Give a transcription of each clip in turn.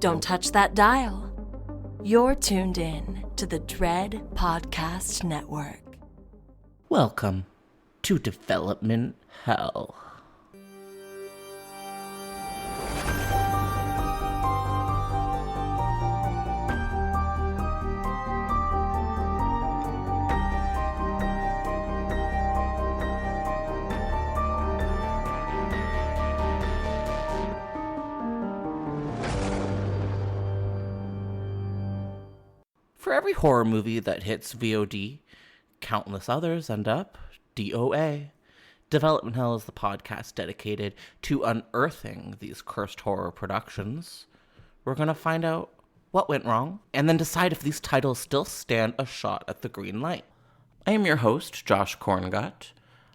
Don't touch that dial. You're tuned in to the Dread Podcast Network. Welcome to Development Hell. For every horror movie that hits V.O.D, countless others end up D.O.A. Development Hell is the podcast dedicated to unearthing these cursed horror productions. We're going to find out what went wrong, and then decide if these titles still stand a shot at the green light. I am your host, Josh Korngut.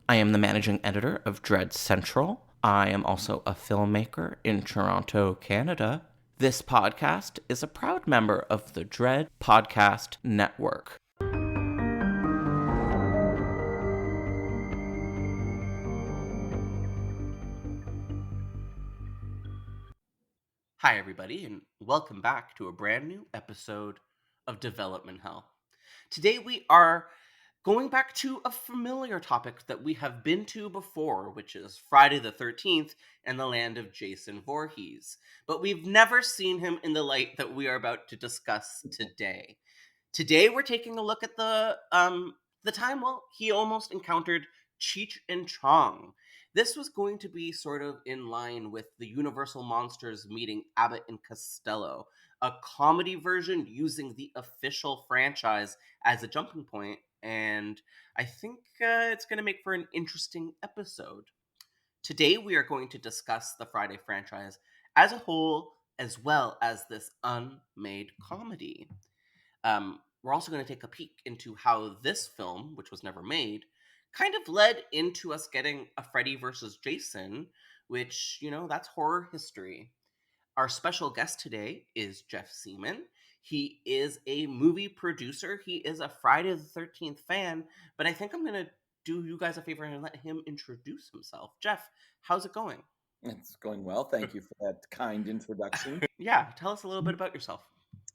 I am the managing editor of Dread Central. I am also a filmmaker in Toronto, Canada. This podcast is a proud member of the Dread Podcast Network. Hi, everybody, and welcome back to a brand new episode of Development Hell. Today we are going back to a familiar topic that we have been to before, which is Friday the 13th and the land of Jason Voorhees. But we've never seen him in the light that we are about to discuss today. Today we're taking a look at the time, he almost encountered Cheech and Chong. This was going to be sort of in line with the Universal Monsters meeting Abbott and Costello, a comedy version using the official franchise as a jumping point, and I think it's going to make for an interesting episode. Today we are going to discuss the Friday franchise as a whole, as well as this unmade comedy. We're also going to take a peek into how this film, which was never made, kind of led into us getting a Freddy versus Jason, which, that's horror history. Our special guest today is Jeff Seemann. He is a movie producer. He is a Friday the 13th fan, but I think I'm going to do you guys a favor and let him introduce himself. Jeff, how's it going? It's going well. Thank you for that kind introduction. Yeah, tell us a little bit about yourself.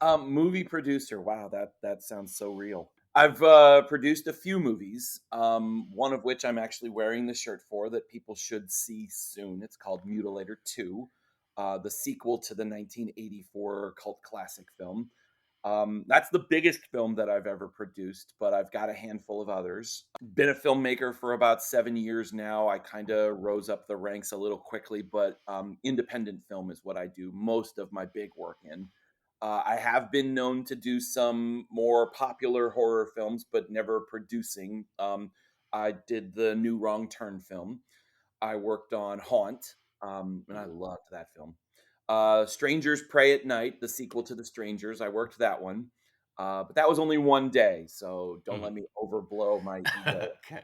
Movie producer. Wow, that sounds so real. I've produced a few movies, one of which I'm actually wearing the shirt for that people should see soon. It's called Mutilator 2, the sequel to the 1984 cult classic film. That's the biggest film that I've ever produced, but I've got a handful of others. Been a filmmaker for about 7 years now. I kind of rose up the ranks a little quickly, but independent film is what I do most of my big work in. I have been known to do some more popular horror films, but never producing. I did the new Wrong Turn film. I worked on Haunt, and I loved that film. Strangers Pray at Night, the sequel to The Strangers. I worked that one. But that was only one day, so don't let me overblow my ego. Okay.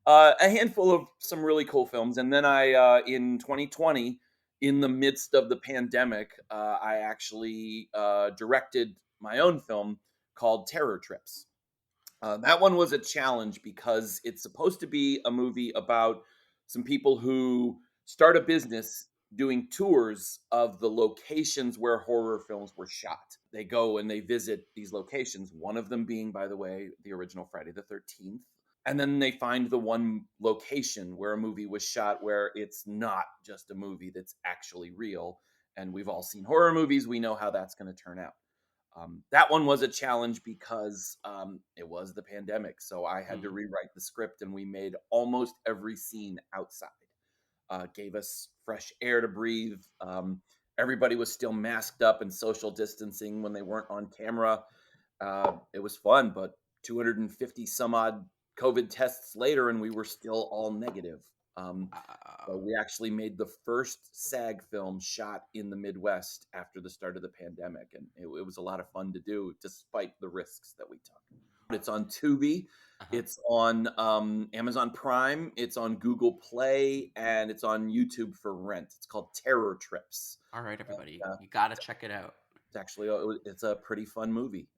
A handful of some really cool films. And then I, in 2020, in the midst of the pandemic, I actually directed my own film called Terror Trips. That one was a challenge because it's supposed to be a movie about some people who start a business doing tours of the locations where horror films were shot. They go and they visit these locations, one of them being, by the way, the original Friday the 13th. And then they find the one location where a movie was shot where it's not just a movie that's actually real. And we've all seen horror movies. We know how that's going to turn out. That one was a challenge because it was the pandemic. So I had to rewrite the script, and we made almost every scene outside. Gave us fresh air to breathe. Everybody was still masked up and social distancing when they weren't on camera. It was fun, but 250 some odd COVID tests later, and we were still all negative. But we actually made the first SAG film shot in the Midwest after the start of the pandemic, and it was a lot of fun to do, despite the risks that we took. It's on Tubi, it's on Amazon Prime, it's on Google Play, and it's on YouTube for rent. It's called Terror Trips. All right, everybody, you gotta check it out. It's actually it's a pretty fun movie.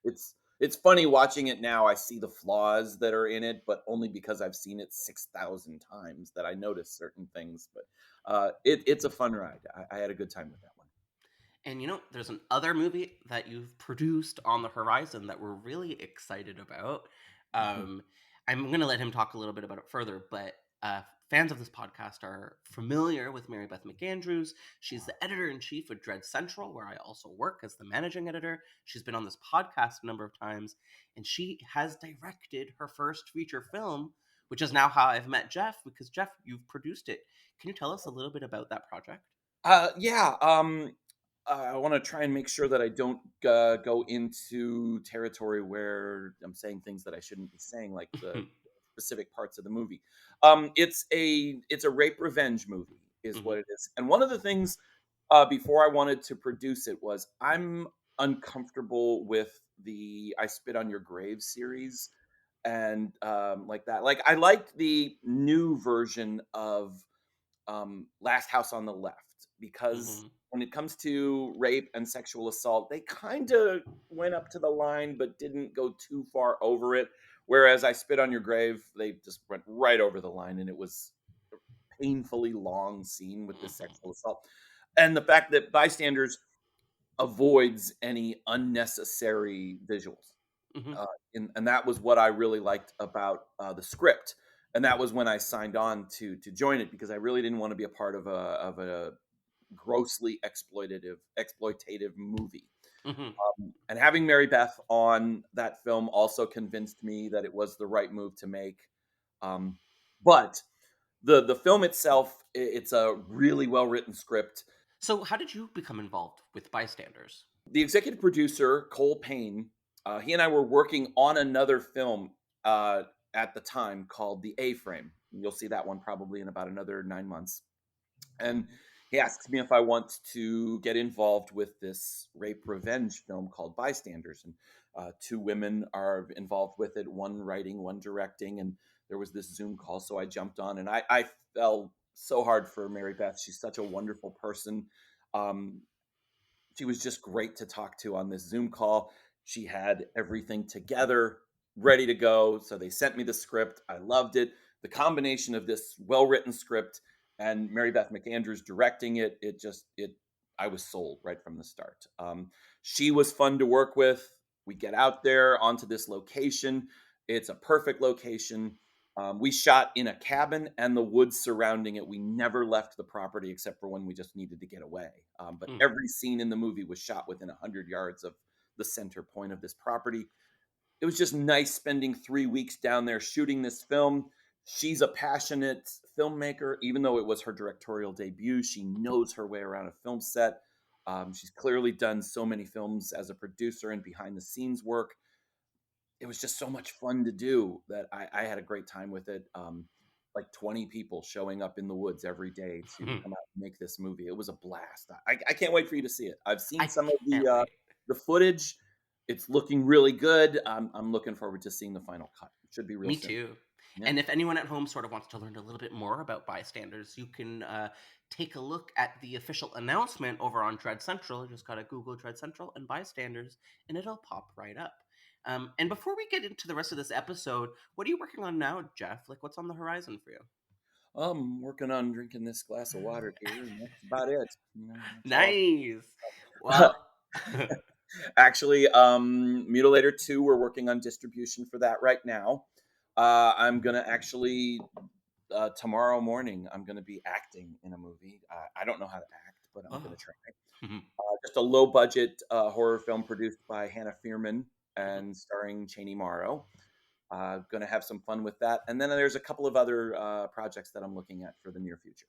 It's funny watching it now. I see the flaws that are in it, but only because I've seen it 6,000 times that I notice certain things. But it's a fun ride. I had a good time with that one. And there's an other movie that you've produced on the horizon that we're really excited about. Um, I'm going to let him talk a little bit about it further, but fans of this podcast are familiar with Mary Beth McAndrews. She's the editor-in-chief of Dread Central, where I also work as the managing editor. She's been on this podcast a number of times, and she has directed her first feature film, which is now how I've met Jeff, because Jeff, you've produced it. Can you tell us a little bit about that project? Yeah. I want to try and make sure that I don't go into territory where I'm saying things that I shouldn't be saying, like the specific parts of the movie. It's a rape revenge movie, is what it is. And one of the things before I wanted to produce it was I'm uncomfortable with the "I Spit on Your Grave" series and like that. Like I liked the new version of Last House on the Left, because Mhm. when it comes to rape and sexual assault, they kind of went up to the line but didn't go too far over it. Whereas I Spit on Your Grave, they just went right over the line, and it was a painfully long scene with this Mhm. sexual assault. And the fact that Bystanders avoids any unnecessary visuals. Mhm. Uh, and that was what I really liked about the script. And that was when I signed on to join it, because I really didn't want to be a part of a grossly exploitative movie. Mhm. And having Mary Beth on that film also convinced me that it was the right move to make. Um, but the film itself, it's a really well written script. So, how did you become involved with Bystanders? The executive producer, Cole Payne, he and I were working on another film at the time called The A-Frame. You'll see that one probably in about another 9 months. And he asks me if I want to get involved with this rape revenge film called Bystanders. And two women are involved with it, one writing, one directing. And there was this Zoom call. So I jumped on, and I fell so hard for Mary Beth. She's such a wonderful person. Um, she was just great to talk to on this Zoom call. She had everything together, ready to go. So they sent me the script. I loved it. The combination of this well-written script and Mary Beth McAndrews directing it, I was sold right from the start. She was fun to work with. We get out there onto this location. It's a perfect location. We shot in a cabin and the woods surrounding it. We never left the property except for when we just needed to get away. But Hmm. every scene in the movie was shot within 100 yards of the center point of this property. It was just nice spending 3 weeks down there shooting this film. She's a passionate filmmaker, even though it was her directorial debut. She knows her way around a film set. She's clearly done so many films as a producer and behind the scenes work. It was just so much fun to do that I had a great time with it. Like 20 people showing up in the woods every day to Hmm. come out and make this movie. It was a blast. I can't wait for you to see it. I've seen I some of can't wait. the footage. It's looking really good. I'm looking forward to seeing the final cut. It should be real Me soon. too. Yeah. And if anyone at home sort of wants to learn a little bit more about Bystanders, you can take a look at the official announcement over on Dread Central. You just gotta Google Dread Central and Bystanders, and it'll pop right up. And before we get into the rest of this episode, what are you working on now, Jeff? Like, what's on the horizon for you? I'm working on drinking this glass of water here, and that's about it. That's all. Nice. Well, Actually, Mutilator 2, we're working on distribution for that right now. I'm going to actually, tomorrow morning, I'm going to be acting in a movie. I don't know how to act, but I'm going oh. to try. Mhm. Just a low budget horror film produced by Hannah Fearman Mhm. and starring Cheney Morrow. Going to have some fun with that. And then there's a couple of other projects that I'm looking at for the near future.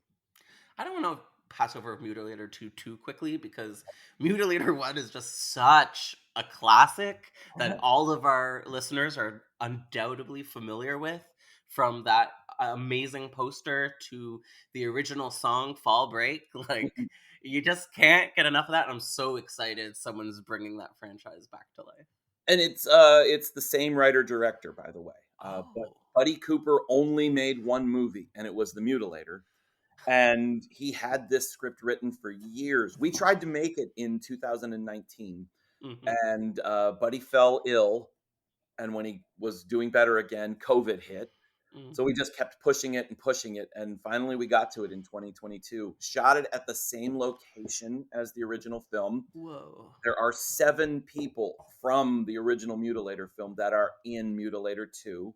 I don't want to pass over Mutilator 2 too quickly because Mutilator 1 is just such a classic that all of our listeners are undoubtedly familiar with, from that amazing poster to the original song Fall Break. Like, you just can't get enough of that. I'm so excited someone's bringing that franchise back to life. And it's the same writer director, by the way. But Oh. Buddy Cooper only made one movie, and it was The Mutilator. And he had this script written for years. We tried to make it in 2019, Hmm. and Buddy fell ill. And when he was doing better again, COVID hit. Mm. So we just kept pushing it, and finally we got to it in 2022. Shot it at the same location as the original film. Whoa. There are 7 people from the original Mutilator film that are in Mutilator 2.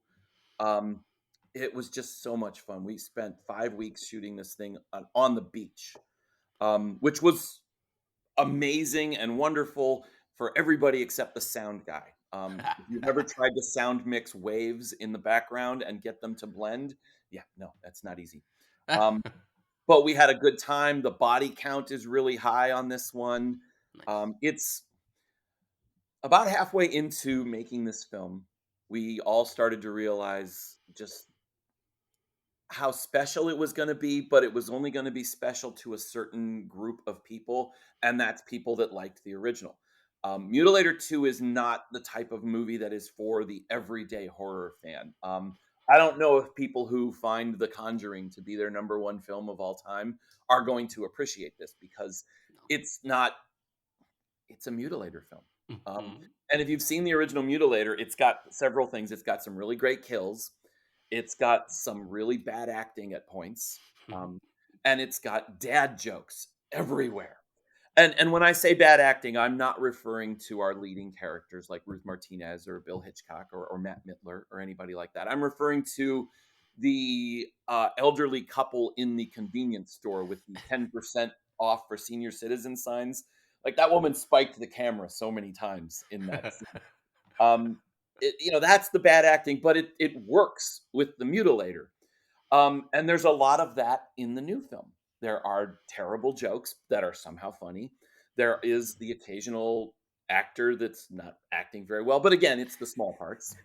It was just so much fun. We spent 5 weeks shooting this thing on the beach, which was amazing and wonderful for everybody except the sound guy. If you've ever tried to sound mix waves in the background and get them to blend, yeah, no, that's not easy. But we had a good time. The body count is really high on this one. Nice. It's about halfway into making this film, we all started to realize just how special it was going to be, but it was only going to be special to a certain group of people, and that's people that liked the original. Mutilator 2 is not the type of movie that is for the everyday horror fan. I don't know if people who find The Conjuring to be their number 1 film of all time are going to appreciate this, because it's not, it's a Mutilator film. Mhm. And if you've seen the original Mutilator, it's got several things. It's got some really great kills. It's got some really bad acting at points. And it's got dad jokes everywhere. And when I say bad acting, I'm not referring to our leading characters like Ruth Martinez or Bill Hitchcock or Matt Mittler or anybody like that. I'm referring to the elderly couple in the convenience store with the 10% off for senior citizen signs. Like, that woman spiked the camera so many times in that scene. That's the bad acting, but it works with the Mutilator. And there's a lot of that in the new film. There are terrible jokes that are somehow funny. There is the occasional actor that's not acting very well, but again, it's the small parts.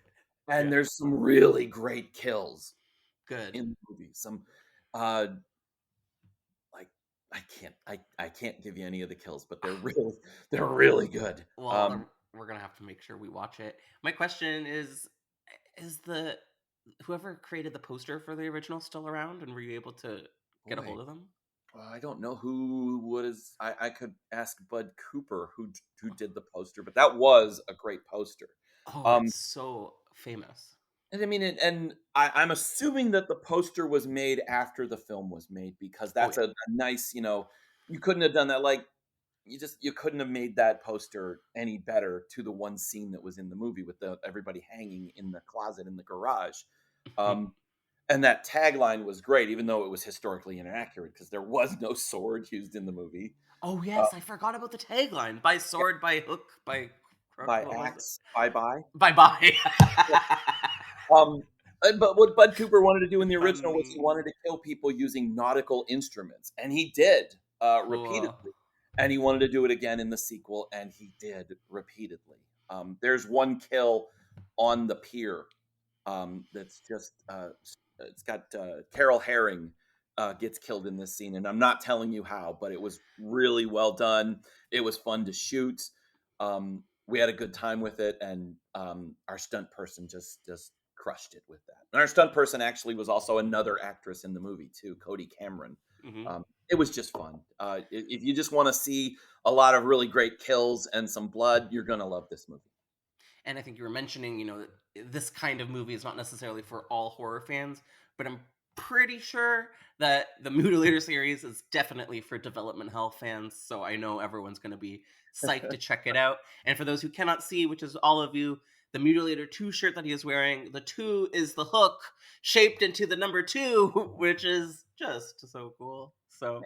And Yeah. there's some really great kills Good. in the movie. Some like I can't give you any of the kills, but they're really good. Well, then we're gonna have to make sure we watch it. My question is the whoever created the poster for the original still around, and were you able to get a Boy, hold of them? I don't know who was. I could ask Bud Cooper who did the poster, but that was a great poster. Oh, Um, it's so famous. and I mean, I'm assuming that the poster was made after the film was made, because Oh that's yeah. a nice, you couldn't have done that. Like, you couldn't have made that poster any better to the one scene that was in the movie with everybody hanging in the closet in the garage. And that tagline was great, even though it was historically inaccurate, because there was no sword used in the movie. Oh Uh, yes, I forgot about the tagline. By sword, by hook, by crook. by What was it? axe, bye bye. Bye bye. But what Bud Cooper wanted to do in the original was he Funny. wanted to kill people using nautical instruments, and he did Cool. repeatedly. And he wanted to do it again in the sequel, and he did repeatedly. There's one kill on the pier that's just it's got Carol Herring gets killed in this scene, and I'm not telling you how, but it was really well done. It was fun to shoot. We had a good time with it, and our stunt person just crushed it with that. And our stunt person actually was also another actress in the movie too, Cody Cameron. Hmm. It was just fun. If you just want to see a lot of really great kills and some blood, you're gonna love this movie. And I think you were mentioning, this kind of movie is not necessarily for all horror fans, but I'm pretty sure that the Mutilator series is definitely for development hell fans. So I know everyone's going to be psyched to check it out. And for those who cannot see, which is all of you, the Mutilator 2 shirt that he is wearing, the 2 is the hook shaped into the number 2, which is just so cool. So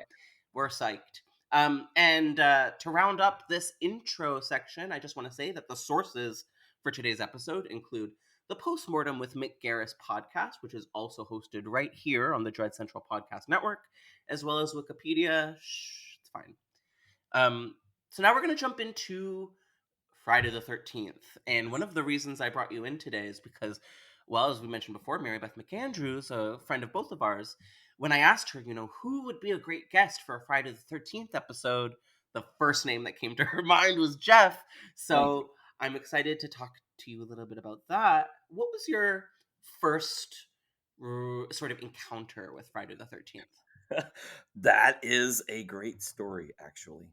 we're psyched. And to round up this intro section, I just want to say that the sources for today's episode include the Postmortem with Mick Garris podcast, which is also hosted right here on the Dread Central Podcast Network, as well as Wikipedia. Shh, it's fine. So now we're going to jump into Friday the 13th. And one of the reasons I brought you in today is because, well, as we mentioned before, Mary Beth McAndrews, a friend of both of ours, when I asked her, who would be a great guest for a Friday the 13th episode, the first name that came to her mind was Jeff. So I'm excited to talk to you a little bit about that. What was your first sort of encounter with Friday the 13th? That is a great story, actually.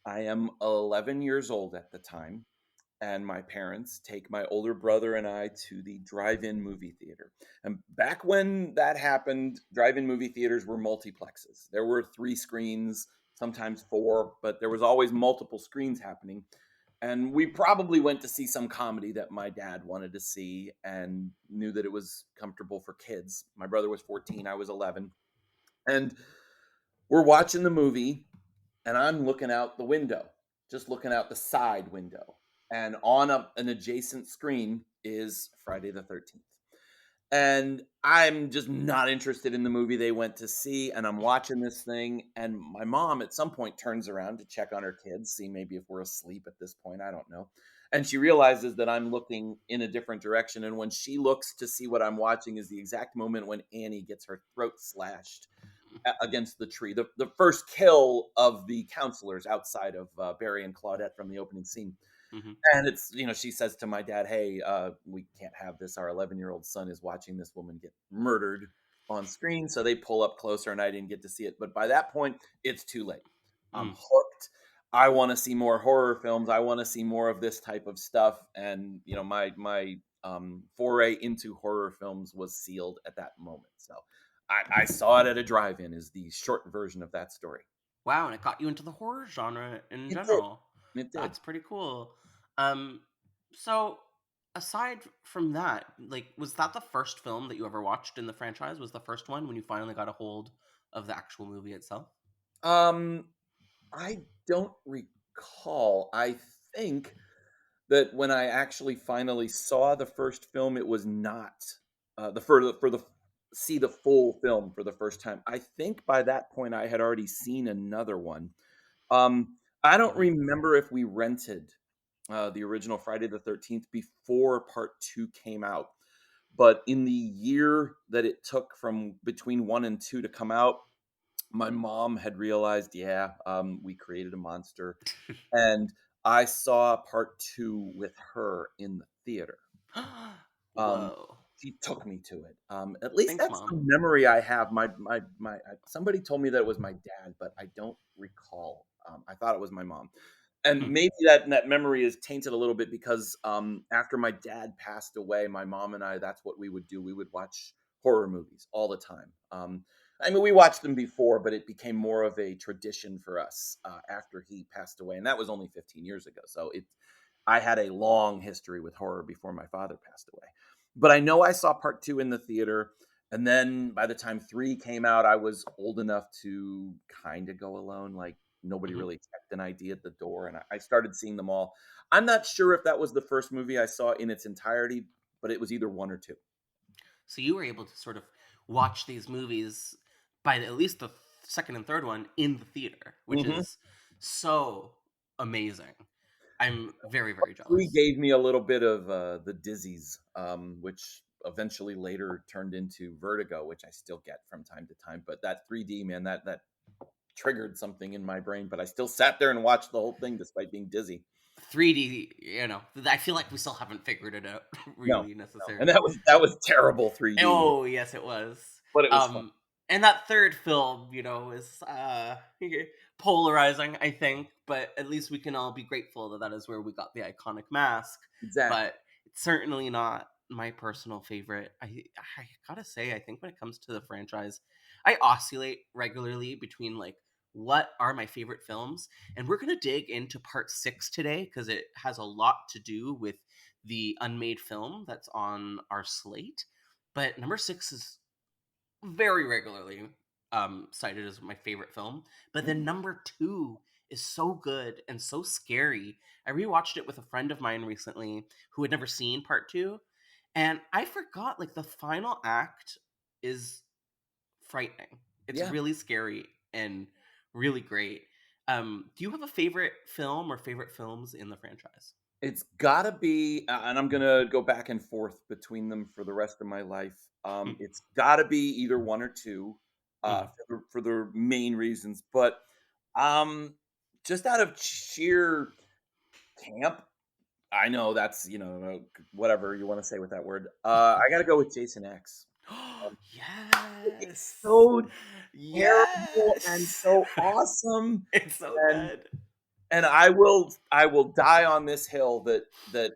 I am 11 years old at the time, and my parents take my older brother and I to the drive-in movie theater. And back when that happened, drive-in movie theaters were multiplexes. There were 3 screens, sometimes 4, but there was always multiple screens happening. And we probably went to see some comedy that my dad wanted to see and knew that it was comfortable for kids. My brother was 14, I was 11. And we're watching the movie, and I'm looking out the window, just looking out the side window. And on an adjacent screen is Friday the 13th. And I'm just not interested in the movie they went to see. And I'm watching this thing. And my mom at some point turns around to check on her kids, see maybe if we're asleep at this point. I don't know. And she realizes that I'm looking in a different direction. And when she looks to see what I'm watching is the exact moment when Annie gets her throat slashed against the tree. The first kill of the counselors outside of Barry and Claudette from the opening scene. Mm-hmm. And it's, she says to my dad, hey, we can't have this. Our 11-year-old son is watching this woman get murdered on screen. So they pull up closer and I didn't get to see it. But by that point, it's too late. I'm hooked. I want to see more horror films. I want to see more of this type of stuff. And, my foray into horror films was sealed at that moment. So I saw it at a drive-in is the short version of that story. Wow, and it got you into the horror genre in It general. did. It did. That's pretty cool. So aside from that, was that the first film that you ever watched in the franchise? Was the first one when you finally got a hold of the actual movie itself? I don't recall. I think that when I actually finally saw the first film, it was not for the see the full film for the first time. I think by that point I had already seen another one. I don't remember if we rented the original Friday the 13th before part 2 came out, but in the year that it took from between 1 and 2 to come out, my mom had realized, we created a monster, and I saw part 2 with her in the theater. Whoa. She took me to it. At least Thanks, that's Mom. the memory I have. My somebody told me that it was my dad, but I don't recall. I thought it was my mom, and maybe that memory is tainted a little bit because after my dad passed away, my mom and I, that's what we would do. We would watch horror movies all the time. We watched them before, but it became more of a tradition for us after he passed away, and that was only 15 years ago. So I had a long history with horror before my father passed away. But I know I saw part 2 in the theater, and then by the time 3 came out, I was old enough to kind of go alone. Like nobody really checked an ID at the door, and I started seeing them all. I'm not sure if that was the first movie I saw in its entirety, but it was either 1 or 2. So you were able to sort of watch these movies by at least the second and third one in the theater, which is so amazing. I'm very, very jealous. 3 gave me a little bit of the dizzies, which eventually later turned into vertigo, which I still get from time to time. But that 3D, man, that triggered something in my brain. But I still sat there and watched the whole thing despite being dizzy. 3D, I feel like we still haven't figured it out really necessarily. And that was terrible 3D. Oh, yes, it was. But it was fun. And that third film, is polarizing, I think, but at least we can all be grateful that is where we got the iconic mask. Exactly. But it's certainly not my personal favorite. I gotta say, I think when it comes to the franchise, I oscillate regularly between what are my favorite films, and we're gonna dig into part 6 today because it has a lot to do with the unmade film that's on our slate. But number 6 is very regularly cited as my favorite film, but then number 2 is so good and so scary. I rewatched it with a friend of mine recently who had never seen part 2, and I forgot the final act is frightening. It's really scary and really great. Do you have a favorite film or favorite films in the franchise? It's gotta be, and I'm gonna go back and forth between them for the rest of my life. It's gotta be either 1 or 2 for the main reasons, but just out of sheer camp, I know that's whatever you want to say with that word. I gotta go with Jason X. Yes, it's so yes, terrible and so awesome. It's so and good. And I will die on this hill that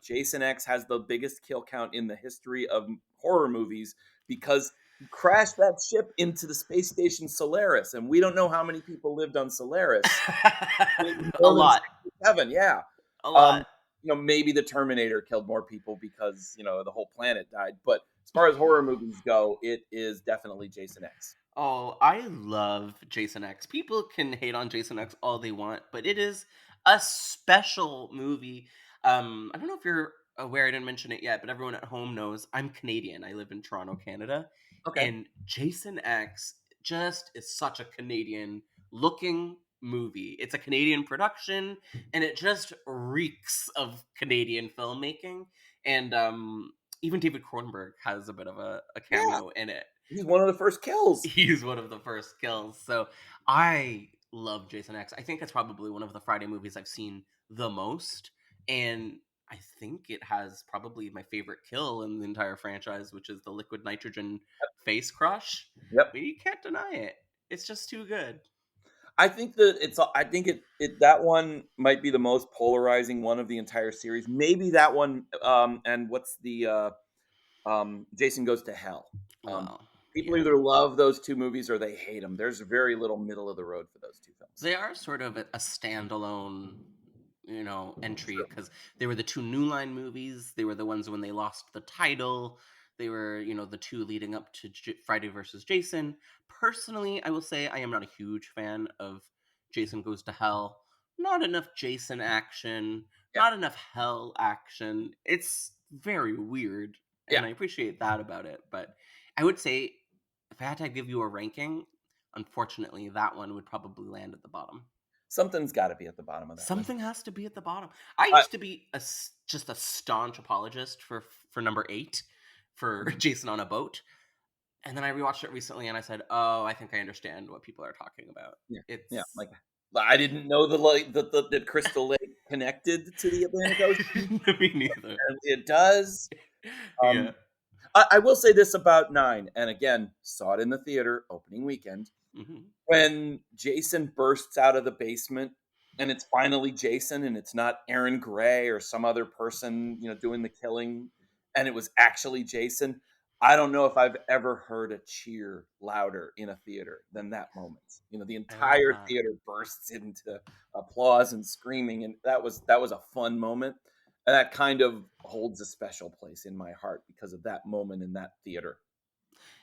Jason X has the biggest kill count in the history of horror movies because he crashed that ship into the space station Solaris, and we don't know how many people lived on Solaris. A More than lot. 67, yeah. A lot. Maybe the Terminator killed more people because the whole planet died. But as far as horror movies go, it is definitely Jason X. Oh, I love Jason X. People can hate on Jason X all they want, but it is a special movie. I don't know if you're aware, I didn't mention it yet, but everyone at home knows I'm Canadian. I live in Toronto, Canada. Okay. And Jason X just is such a Canadian looking movie. It's a Canadian production, and it just reeks of Canadian filmmaking. And even David Cronenberg has a bit of a Yeah, cameo in it. he's one of the first kills. He's one of the first kills. So I love Jason X. I think it's probably one of the Friday movies I've seen the most. And I think it has probably my favorite kill in the entire franchise, which is the liquid nitrogen face crush. Yep. But you can't deny it. It's just too good. I think that one might be the most polarizing one of the entire series. Maybe that one, and what's the Jason Goes to Hell. Well, People yeah. either love those two movies or they hate them. There's very little middle of the road for those two films. They are sort of a standalone, entry because they were the two New Line movies. They were the ones when they lost the title. They were, the two leading up to Friday versus Jason. Personally, I will say I am not a huge fan of Jason Goes to Hell. Not enough Jason action. Yeah. Not enough Hell action. It's very weird, and Yeah. I appreciate that about it. But I would say if I had to give you a ranking, unfortunately, that one would probably land at the bottom. Something's got to be at the bottom of that Something list. has to be at the bottom. I used to be just a staunch apologist for number 8 for Jason on a Boat, and then I rewatched it recently and I said, "Oh, I think I understand what people are talking about." Yeah. It's Yeah. Like I didn't know the Crystal Lake connected to the Atlantic Ocean. me neither. And it does. Yeah. I will say this about 9, and again, saw it in the theater opening weekend. Mhm. When Jason bursts out of the basement and it's finally Jason and it's not Aaron Gray or some other person, doing the killing, and it was actually Jason, I don't know if I've ever heard a cheer louder in a theater than that moment. The I love entire that. theater bursts into applause and screaming, and that was a fun moment. And that kind of holds a special place in my heart because of that moment in that theater.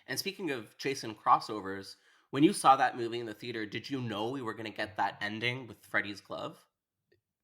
And speaking of Jason crossovers, when you saw that movie in the theater, did you know we were going to get that ending with Freddy's glove?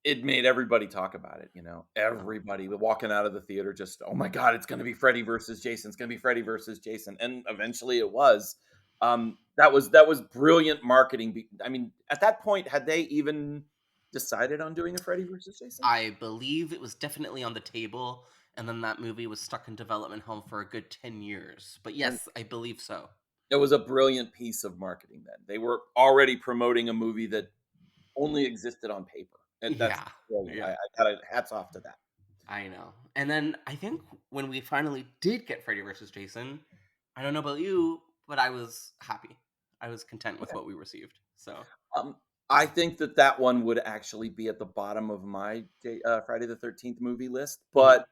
It made everybody talk about it, everybody walking out of the theater just, oh my God, it's going to be Freddy versus Jason. It's going to be Freddy versus Jason. And eventually it was. That was brilliant marketing. I mean, at that point, had they even decided on doing a Freddy versus Jason? I believe it was definitely on the table, and then that movie was stuck in development hell for a good 10 years. But yes, I believe so. It was a brilliant piece of marketing then. They were already promoting a movie that only existed on paper. And that's brilliant. Yeah. I got hats off to that. I know. And then I think when we finally did get Freddy versus Jason, I don't know about you, but I was happy. I was content with what we received. So I think that one would actually be at the bottom of my Friday the 13th movie list, but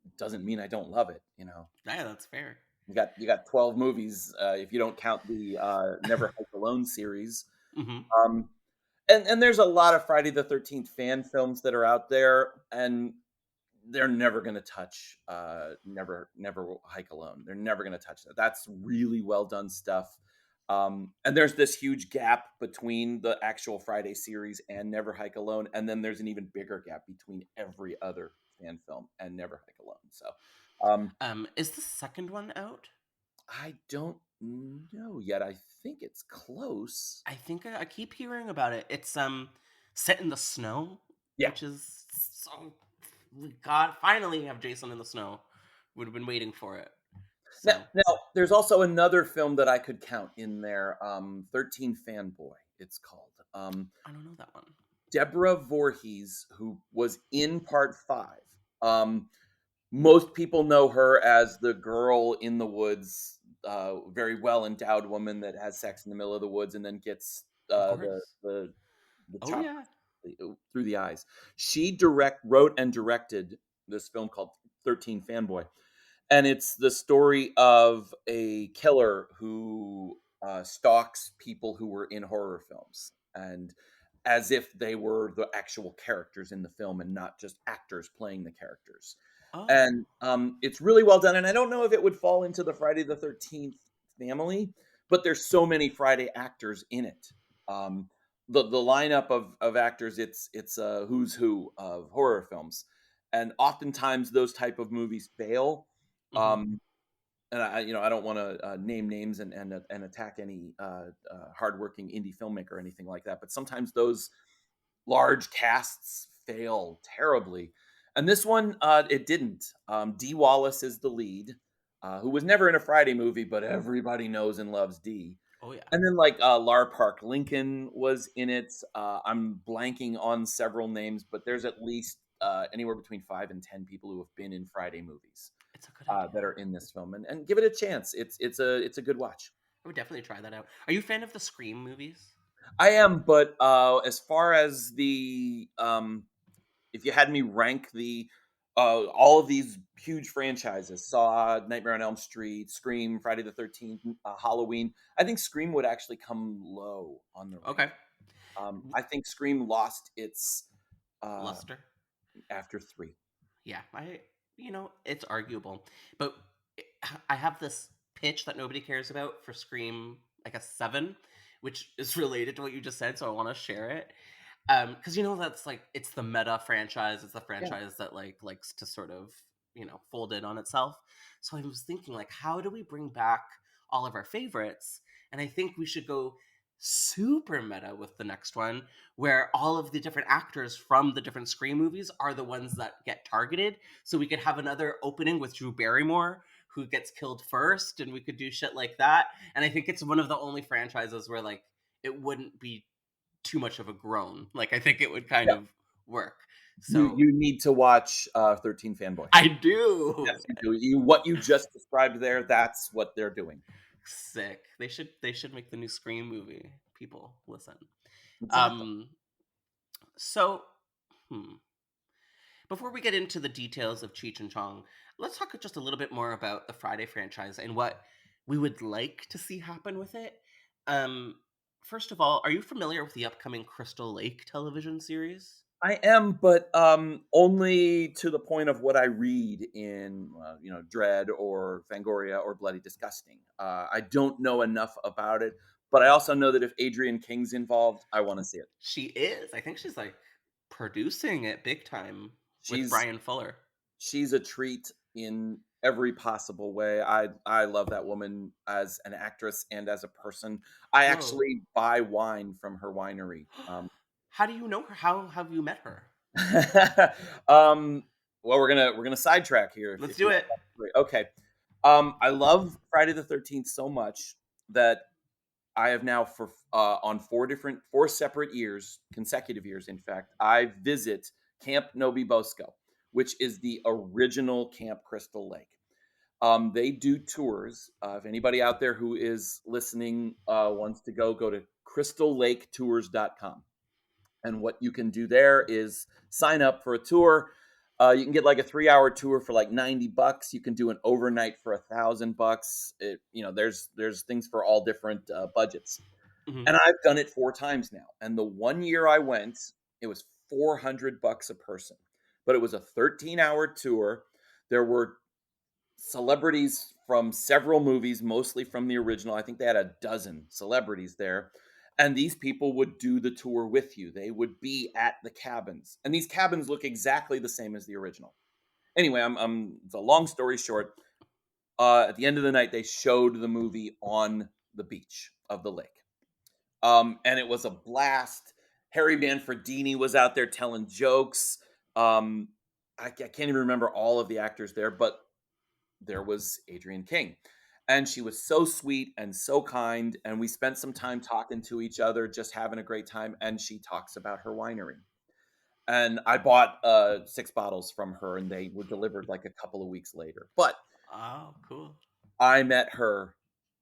it doesn't mean I don't love it. Yeah, that's fair. You got 12 movies if you don't count the Never Hike Alone series. Mm-hmm. And there's a lot of Friday the 13th fan films that are out there, and they're never going to touch Never Hike Alone. They're never going to touch that. That's really well done stuff. And there's this huge gap between the actual Friday series and Never Hike Alone, and then there's an even bigger gap between every other fan film and Never Hike Alone. So, is the second one out? I don't know yet. I think it's close. I think I keep hearing about it. It's set in the snow, which is so. God, finally have Jason in the snow. Would have been waiting for it. So. Now, there's also another film that I could count in there. 13 Fanboy, it's called. I don't know that one. Deborah Voorhees, who was in Part 5. Most people know her as the girl in the woods, very well endowed woman that has sex in the middle of the woods and then gets the Oh chopper. yeah. through the eyes. She wrote and directed this film called 13 Fanboy, and it's the story of a killer who stalks people who were in horror films, and as if they were the actual characters in the film and not just actors playing the characters. Oh. And it's really well done. And I don't know if it would fall into the Friday the 13th family, but there's so many Friday actors in it. The lineup of actors, it's a who's who of horror films, and oftentimes those type of movies fail. Hmm. And I don't want to name names and attack any hardworking indie filmmaker or anything like that, but sometimes those large casts fail terribly. And this one, it didn't. Dee Wallace is the lead, who was never in a Friday movie, but everybody knows and loves Dee. Oh yeah. And then Lar Park Lincoln was in it. I'm blanking on several names, but there's at least anywhere between 5 and 10 people who have been in Friday movies It's a good idea. that are in this film, and give it a chance. It's a good watch. I would definitely try that out. Are you a fan of the Scream movies? I am, but as far as the if you had me rank the all of these huge franchises, Saw, Nightmare on Elm Street, Scream, Friday the 13th, Halloween, I think Scream would actually come low on the rank. Okay. I think Scream lost its Luster. after 3. Yeah, it's arguable, but I have this pitch that nobody cares about for Scream, like a 7, which is related to what you just said, so I want to share it. Because that's like it's the meta franchise. It's the Yeah. franchise that likes to sort of fold in on itself. So I was thinking, like, how do we bring back all of our favorites? And I think we should go super meta with the next one, where all of the different actors from the different Scream movies are the ones that get targeted. So we could have another opening with Drew Barrymore, who gets killed first, and we could do shit like that. And I think it's one of the only franchises where like it wouldn't be too much of a groan. Like, I think it would kind of work. So You need to watch 13 Fanboy. I do. Yes, you do. What you just described there, that's what they're doing. Sick. They should make the new Scream movie. People, listen. Exactly. So, before we get into the details of Cheech and Chong, let's talk just a little bit more about the Friday franchise and what we would like to see happen with it. First of all, are you familiar with the upcoming Crystal Lake television series? I am, but only to the point of what I read in, Dread or Fangoria or Bloody Disgusting. I don't know enough about it, but I also know that if Adrienne King's involved, I want to see it. She is. I think she's like producing it big time with She's Brian Fuller. she's a treat in every possible way. I love that woman as an actress and as a person. I Whoa. actually buy wine from her winery. How do you know her? How have you met her? Well, we're gonna sidetrack here. Let's do it. Okay. I love Friday the 13th so much that I have now for on 4 separate years, consecutive years, in fact, I visit Camp Nobi Bosco, which is the original Camp Crystal Lake. They do tours. If anybody out there who is listening wants to go to crystallaketours.com. And what you can do there is sign up for a tour. You can get like a 3-hour tour for like $90. You can do an overnight for $1,000. There's things for all different budgets. Mhm. And I've done it 4 times now. And the one year I went, it was $400 a person, but it was a 13-hour tour. There were celebrities from several movies, mostly from the original. I think they had a dozen celebrities there. And these people would do the tour with you. They would be at the cabins. And these cabins look exactly the same as the original. Anyway, it's a long story short. At the end of the night, they showed the movie on the beach of the lake. And it was a blast. Harry Manfredini was out there telling jokes. I can't even remember all of the actors there, but there was Adrienne King. And she was so sweet and so kind. And we spent some time talking to each other, just having a great time. And she talks about her winery. And I bought 6 bottles from her, and they were delivered like a couple of weeks later. But Oh, cool. I met her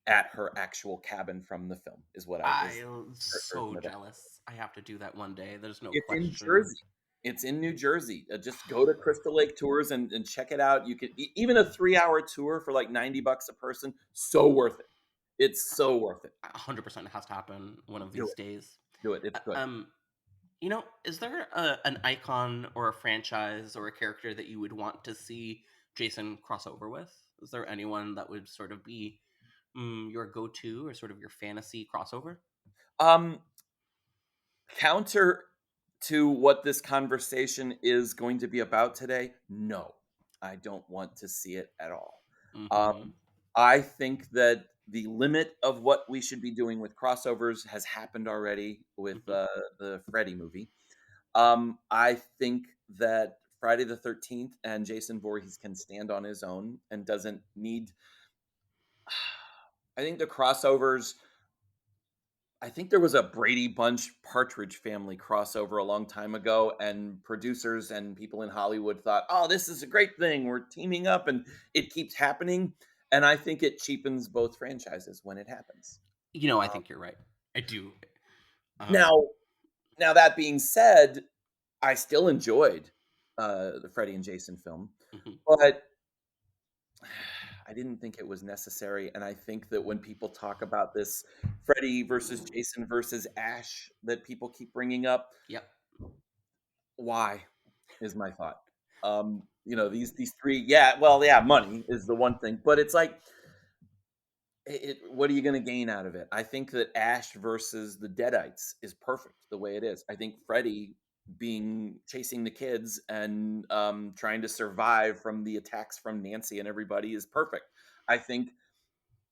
at her actual cabin from the film, is what I was. I'm so jealous. I have to do that one day. There's no It's in question. Jersey. It's in New Jersey. Just go to Crystal Lake Tours and check it out. You can even a 3-hour tour for like $90 a person. So worth it. It's so worth it. 100% has to happen one of Do these it. days. Do it. It's good. Is there an icon or a franchise or a character that you would want to see Jason cross over with? Is there anyone that would sort of be your go-to or sort of your fantasy crossover? Um, Counter to what this conversation is going to be about today, no, I don't want to see it at all. Mm-hmm. I think that the limit of what we should be doing with crossovers has happened already with Mm-hmm. the Freddy movie. I think that Friday the 13th and Jason Voorhees can stand on his own and doesn't need. I think the crossovers. I think there was a Brady Bunch Partridge Family crossover a long time ago, and producers and people in Hollywood thought, "Oh, this is a great thing. We're teaming up," and it keeps happening. And I think it cheapens both franchises when it happens. I Um, think you're right. I do. Um, now, now that being said, I still enjoyed the Freddy and Jason film, mhm. but I didn't think it was necessary. And I think that when people talk about this Freddy versus Jason versus Ash that people keep bringing up, Yep. why is my thought. These three, yeah, well, yeah, money is the one thing, but it's like, what are you going to gain out of it? I think that Ash versus the Deadites is perfect the way it is. I think Freddy being chasing the kids and trying to survive from the attacks from Nancy and everybody is perfect. I think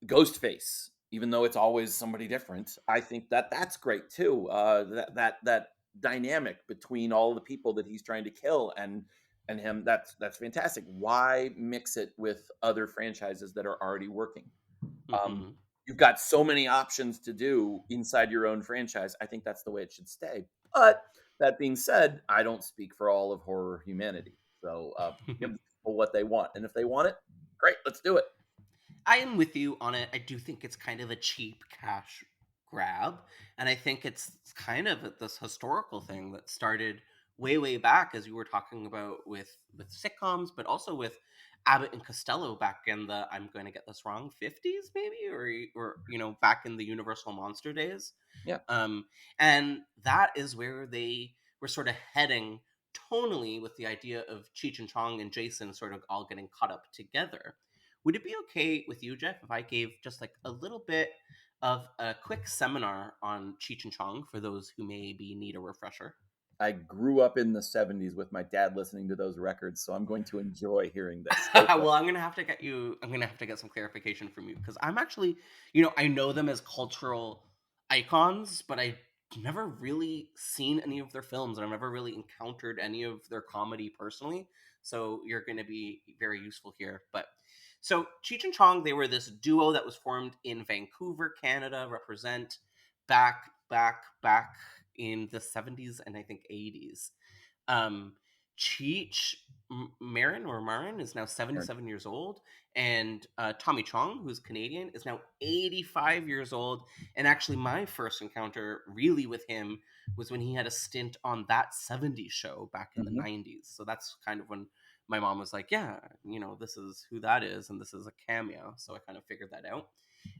Ghostface, even though it's always somebody different, I think that that's great too. That dynamic between all the people that he's trying to kill and him, that's fantastic. Why mix it with other franchises that are already working? Um, Mm-hmm. you've got so many options to do inside your own franchise. I think that's the way it should stay. But that being said, I don't speak for all of horror humanity. So give people what they want, and if they want it, great, let's do it. I am with you on it. I do think it's kind of a cheap cash grab. And I think it's kind of this historical thing that started way, way back, as you were talking about with sitcoms, but also with Abbott and Costello back in the, I'm going to get this wrong, 50s maybe, or back in the Universal Monster days. Yeah. Um, and that is where they were sort of heading tonally with the idea of Cheech and Chong and Jason sort of all getting caught up together. Would it be okay with you, Jeff, if I gave just like a little bit of a quick seminar on Cheech and Chong for those who maybe need a refresher? I grew up in the 70s with my dad listening to those records, so I'm going to enjoy hearing this. Go for it. Well, I'm gonna have to get some clarification from you because I'm actually, I know them as cultural icons, but I never really seen any of their films and I've never really encountered any of their comedy personally. So you're gonna be very useful here. But so Cheech and Chong, they were this duo that was formed in Vancouver, Canada, represent back in the 70s and I think 80s. Um, Cheech Marin is now Aaron. 77 years old, and Tommy Chong, who's Canadian, is now 85 years old. And actually, my first encounter really with him was when he had a stint on That 70s Show back in the Mhm. 90s. So that's kind of when my mom was like, yeah, this is who that is, and this is a cameo. So I kind of figured that out.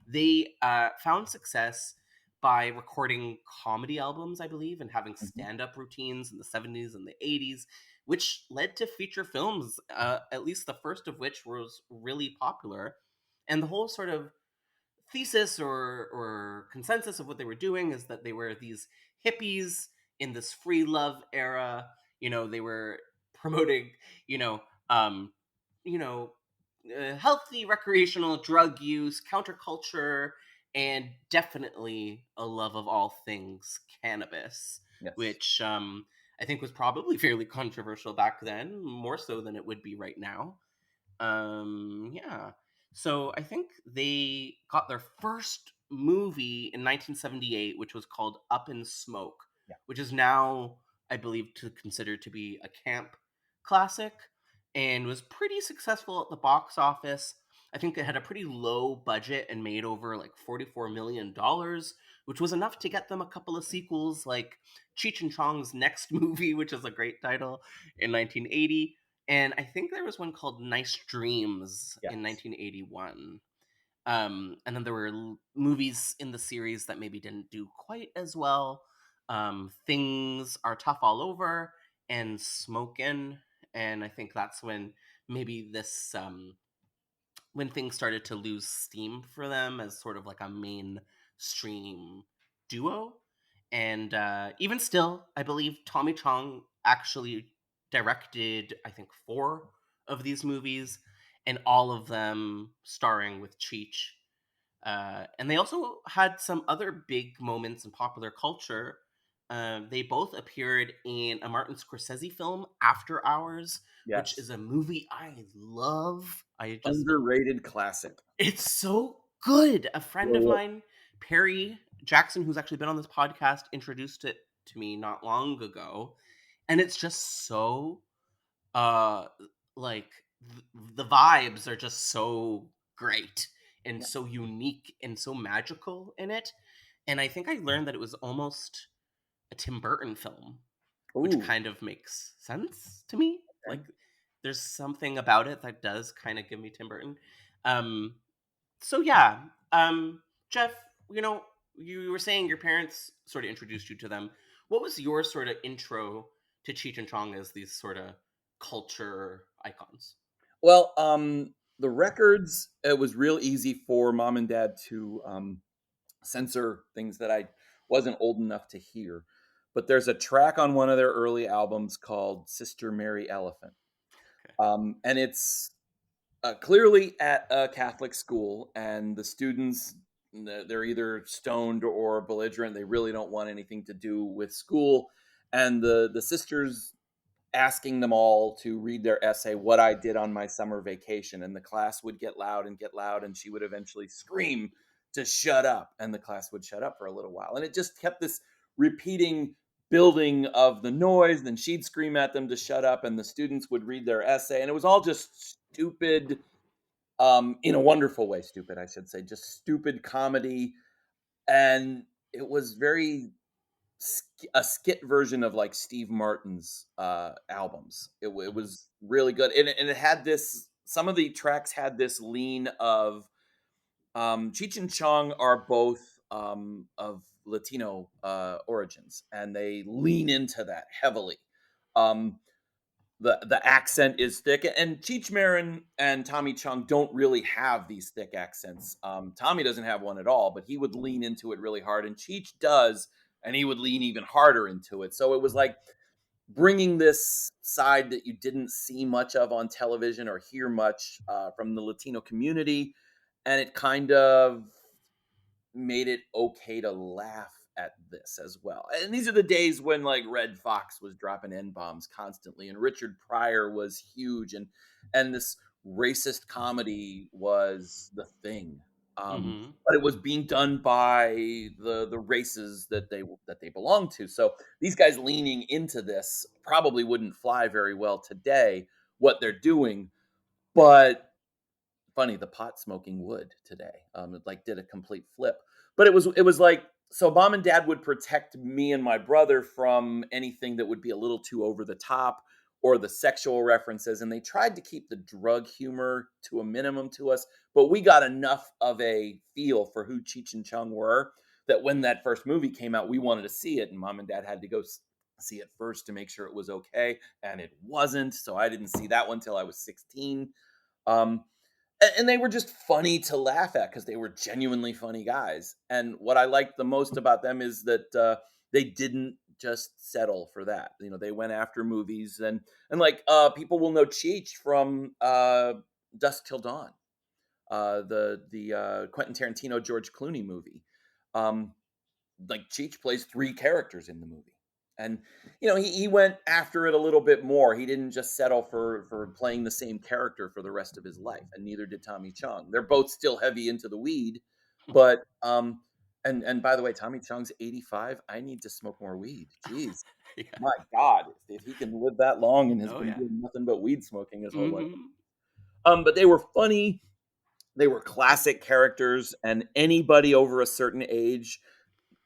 They found success by recording comedy albums, I believe, and having Mhm. stand up routines in the 70s and the 80s, which led to feature films, at least the first of which was really popular. And the whole sort of thesis or consensus of what they were doing is that they were these hippies in this free love era. They were promoting, you know, um, you know, healthy recreational drug use, counterculture, and definitely a love of all things cannabis, Yes. which I think was probably fairly controversial back then, more so than it would be right now. Yeah. So I think they got their first movie in 1978, which was called Up in Smoke, Yeah. which is now, I believe, considered to be a camp classic, and was pretty successful at the box office. I think it had a pretty low budget and made over like $44 million, which was enough to get them a couple of sequels like Cheech and Chong's next movie, which is a great title, in 1980. And I think there was one called Nice Dreams in Yes. 1981. And then there were movies in the series that maybe didn't do quite as well. Things Are Tough All Over and Smokin'. And I think that's when maybe this when things started to lose steam for them as sort of like a mainstream duo. And even still, I believe Tommy Chong actually directed, I think, 4 of these movies, and all of them starring with Cheech. And they also had some other big moments in popular culture. They both appeared in a Martin Scorsese film, After Hours, which is Yes. a movie I love. Underrated classic. It's so good. A friend of Really? mine, Perry Jackson, who's actually been on this podcast, introduced it to me not long ago. And it's just so, uh, like, the vibes are just so great and Yeah. so unique and so magical in it. And I think I learned that it was almost a Tim Burton film, which Ooh. kind of makes sense to me. Okay. Like, there's something about it that does kind of give me Tim Burton. Um, so yeah, Jeff, you know, you were saying your parents sort of introduced you to them. What was your sort of intro to Cheech and Chong as these sort of culture icons? Well, the records, it was real easy for mom and dad to censor things that I wasn't old enough to hear. But there's a track on one of their early albums called Sister Mary Elephant. Okay. And it's clearly at a Catholic school, and the students, they're either stoned or belligerent. They really don't want anything to do with school. And the sisters asking them all to read their essay, What I Did on My Summer Vacation. And the class would get loud and get loud, and she would eventually scream to shut up. And the class would shut up for a little while. And it just kept this repeating building of the noise. Then she'd scream at them to shut up, and the students would read their essay. And it was all just stupid, in a wonderful way, stupid, I should say, just stupid comedy. And it was very a skit version of like Steve Martin's albums. It Mhm. was really good, and it had this. Some of the tracks had this lean of Cheech and Chong are both of Latino origins, and they lean into that heavily. Um, the accent is thick, and Cheech Marin and Tommy Chong don't really have these thick accents. Tommy doesn't have one at all, but he would lean into it really hard, and Cheech does, and he would lean even harder into it. So it was like bringing this side that you didn't see much of on television or hear much from the Latino community, and it kind of made it okay to laugh at this as well. And these are the days when like Red Fox was dropping N bombs constantly, and Richard Pryor was huge, and this racist comedy was the thing. Mhm. But it was being done by the races that they belong to. So these guys leaning into this probably wouldn't fly very well today. What they're doing, but funny, the pot smoking would today. It like did a complete flip. But it was like, so mom and dad would protect me and my brother from anything that would be a little too over the top or the sexual references, and they tried to keep the drug humor to a minimum to us, but we got enough of a feel for who Cheech and Chong were that when that first movie came out, we wanted to see it, and mom and dad had to go see it first to make sure it was okay, and it wasn't. So I didn't see that one till I was 16. Um, and they were just funny to laugh at because they were genuinely funny guys. And what I liked the most about them is that they didn't just settle for that. You know, they went after movies, and like people will know Cheech from Dusk Till Dawn, the Quentin Tarantino George Clooney movie. Um, like Cheech plays 3 characters in the movie. And he went after it a little bit more. He didn't just settle for playing the same character for the rest of his life, and neither did Tommy Chong. They're both still heavy into the weed, but and by the way, Tommy Chong's 85. I need to smoke more weed. Jeez. Yeah. My God, if he can live that long and has Oh been yeah. doing nothing but weed smoking his whole life. Mhm. But they were funny. They were classic characters, and anybody over a certain age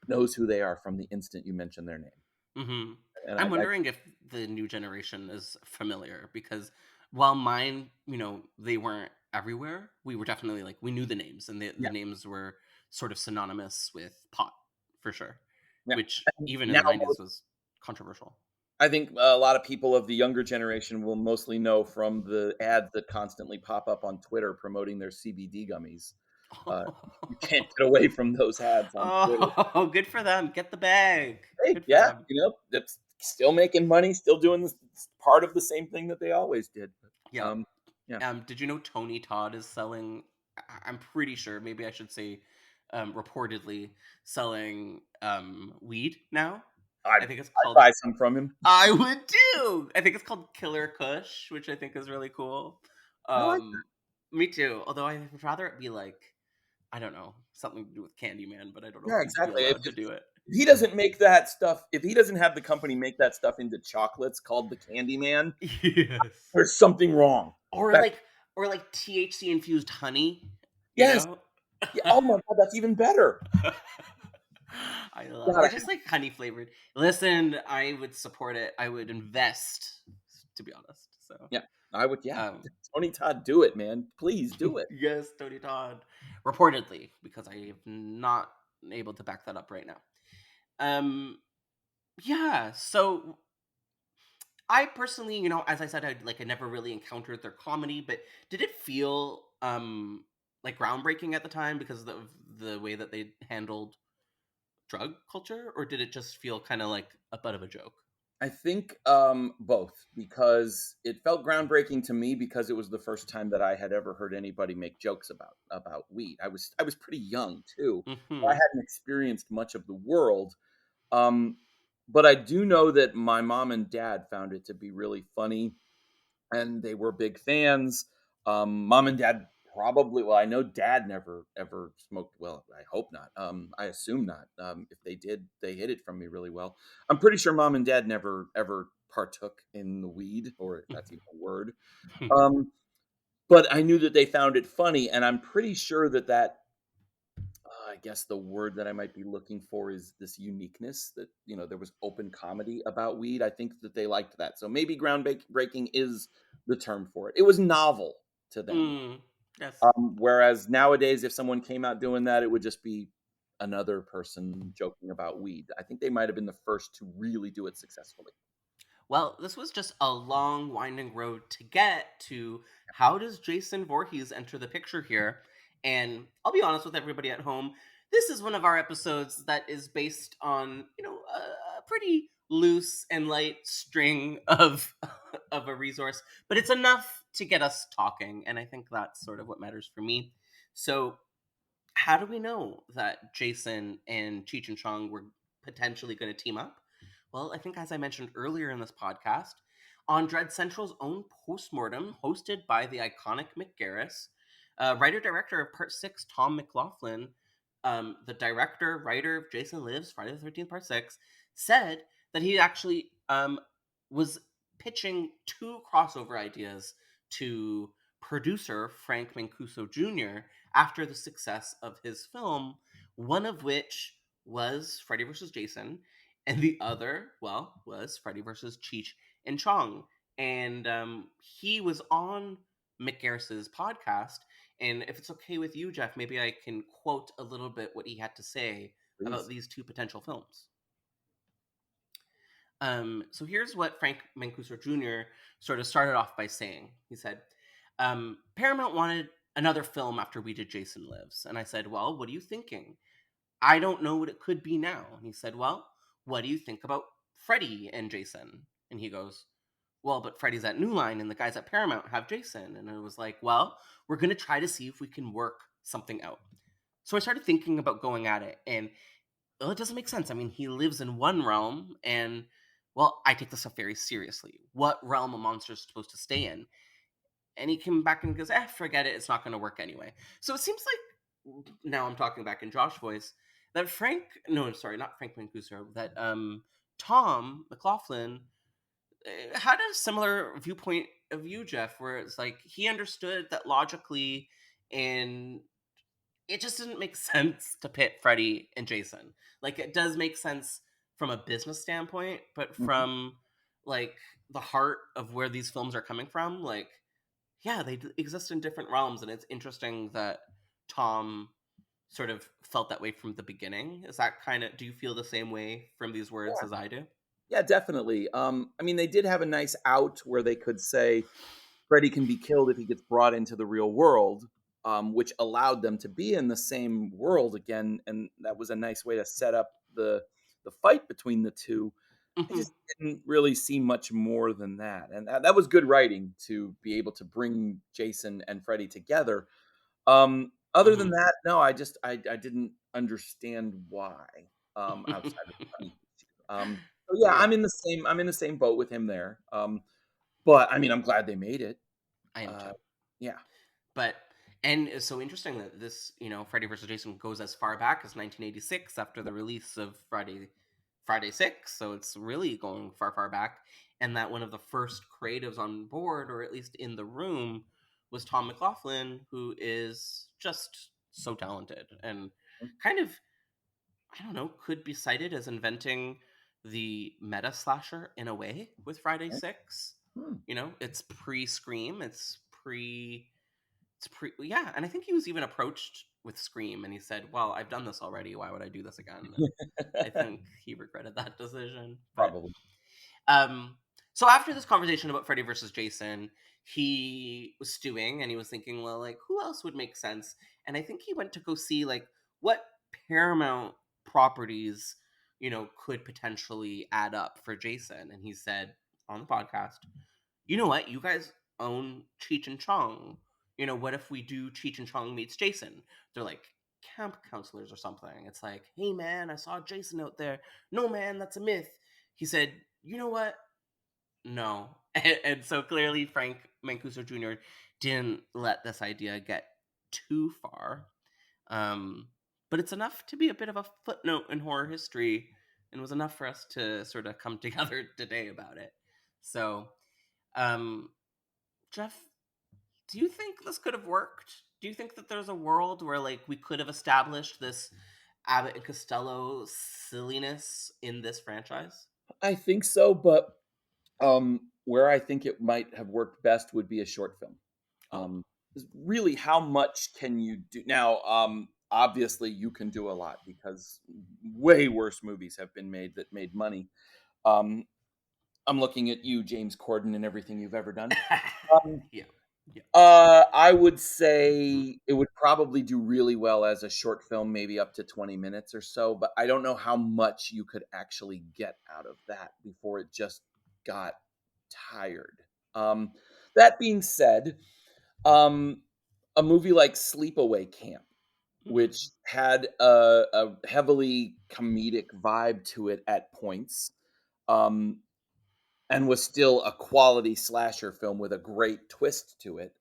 knows who they are from the instant you mention their name. Hmm. And I'm wondering if the new generation is familiar, because while mine, they weren't everywhere, we were definitely like, we knew the names, and the yeah, names were sort of synonymous with pot for sure, yeah. which And even in now the 90s was controversial. I think a lot of people of the younger generation will mostly know from the ads that constantly pop up on Twitter promoting their CBD gummies. Uh, you can't get away from those ads on Twitter. Oh, good for them. Get the bag. Hey, Good for yeah, them. that's still making money, still doing this part of the same thing that they always did. Yep. Um, yeah, Did you know Tony Todd is selling? I'm pretty sure. Maybe I should say, reportedly selling weed now. I think it's I'd called. buy some from him. I would too. I think it's called Killer Kush, which I think is really cool. I like Um, Me too. Although I would rather it be like, I don't know, something to do with Candyman, but I don't know if Yeah, he'd be exactly. allowed to do it. If he doesn't make that stuff, if he doesn't have the company make that stuff into chocolates called the Candyman, Yes. there's something wrong. Or That, like THC infused honey, you yes. know? Yeah, oh my god, that's even better. I love, God, or just like honey flavored. Listen, I would support it. I would invest, to be honest. So, yeah, I would. Yeah, um, Tony Todd, do it, man. Please do it. yes, Tony Todd, reportedly, because I am not able to back that up right now. Yeah. So I personally, as I said, I never really encountered their comedy, but did it feel like groundbreaking at the time because of the way that they handled drug culture, or did it just feel kind of like a butt of a joke? I think both, because it felt groundbreaking to me because it was the first time that I had ever heard anybody make jokes about weed. I was pretty young too. So I Hmm. hadn't experienced much of the world. Um, but I do know that my mom and dad found it to be really funny, and they were big fans. Mom and dad probably, well, I know dad never ever smoked. Well, I hope not. I assume not. If they did, they hid it from me really well. I'm pretty sure mom and dad never ever partook in the weed, or if that's even a word. Um, but I knew that they found it funny, and I'm pretty sure that I guess the word that I might be looking for is this uniqueness that, there was open comedy about weed. I think that they liked that. So maybe groundbreaking is the term for it. It was novel to them. Mm, yes. Whereas nowadays, if someone came out doing that, it would just be another person joking about weed. I think they might have been the first to really do it successfully. Well, this was just a long, winding road to get to how does Jason Voorhees enter the picture here? And I'll be honest with everybody at home, this is one of our episodes that is based on, a pretty loose and light string of of a resource, but it's enough to get us talking, and I think that's sort of what matters for me. So, how do we know that Jason and Cheech and Chong were potentially going to team up? Well, I think as I mentioned earlier in this podcast, on Dread Central's own postmortem, hosted by the iconic Mick Garris, writer-director of Part 6, Tom McLaughlin, the director, writer of Jason Lives, Friday the 13th, Part 6, said that he actually was pitching two crossover ideas to producer Frank Mancuso Jr. after the success of his film, one of which was Freddy vs. Jason, and the other, well, was Freddy vs. Cheech and Chong. And he was on Mick Garris's podcast. And if it's okay with you, Jeff, maybe I can quote a little bit what he had to say about Please. these two potential films. So here's what Frank Mancuso Jr. sort of started off by saying. He said, Paramount wanted another film after we did Jason Lives. And I said, well, what are you thinking? I don't know what it could be now. And he said, well, what do you think about Freddy and Jason? And he goes, well, but Freddy's at New Line and the guys at Paramount have Jason. And I was like, well, we're going to try to see if we can work something out. So I started thinking about going at it. And well, it doesn't make sense. I mean, he lives in one realm, and well, I take this stuff very seriously. What realm a monster is supposed to stay in? And he came back and goes, forget it. It's not going to work anyway. So it seems like, now I'm talking back in Josh voice, that not Frank Mancuso, that Tom McLaughlin had a similar viewpoint of you, Jeff, where it's like he understood that logically and it just didn't make sense to pit Freddy and Jason. Like, it does make sense from a business standpoint, but Mhm. from like the heart of where these films are coming from, like, yeah, they exist in different realms, and it's interesting that Tom sort of felt that way from the beginning. Is that kind of, do you feel the same way from these words as I do? Yeah, definitely. I mean, they did have a nice out where they could say Freddy can be killed if he gets brought into the real world, which allowed them to be in the same world again, and that was a nice way to set up the fight between the two. I Hmm. just didn't really see much more than that, and that was good writing to be able to bring Jason and Freddy together. Other than Hmm. that, no, I didn't understand why, outside of the money issue. So yeah, Yeah, I'm in the same boat with him there. But I mean, I'm glad they made it. I am too. Uh, yeah, But and it's so interesting that this, Freddy vs. Jason goes as far back as 1986 after the release of Friday 6, so it's really going far, far back. And that one of the first creatives on board, or at least in the room, was Tom McLaughlin, who is just so talented and kind of, I don't know, could be cited as inventing the meta slasher in a way with Friday okay. 6. Hmm. It's pre-Scream, yeah, and I think he was even approached with Scream, and he said, "Well, I've done this already. Why would I do this again?" And I think he regretted that decision. But Probably. um, so after this conversation about Freddy versus Jason, he was stewing and he was thinking, well, like, who else would make sense? And I think he went to go see like what Paramount properties, could potentially add up for Jason. And he said on the podcast, you know what? You guys own Cheech and Chong. What if we do Cheech and Chong meets Jason? They're like camp counselors or something. It's like, hey man, I saw Jason out there. No man, that's a myth. He said, you know what? No. And so clearly Frank Mancuso Jr. didn't let this idea get too far. Um, but it's enough to be a bit of a footnote in horror history, and was enough for us to sort of come together today about it. So, um, Jeff, do you think this could have worked? Do you think that there's a world where like we could have established this Abbott and Costello silliness in this franchise? I think so, but where I think it might have worked best would be a short film. Oh. 'Cause really, how much can you do now? Obviously, you can do a lot because way worse movies have been made that made money. Um, I'm looking at you, James Corden, and everything you've ever done. Um, Yeah. Yeah. I would say it would probably do really well as a short film, maybe up to 20 minutes or so, but I don't know how much you could actually get out of that before it just got tired. Um, that being said, um, a movie like Sleepaway Camp, Mm. which had a heavily comedic vibe to it at points, um, and was still a quality slasher film with a great twist to it,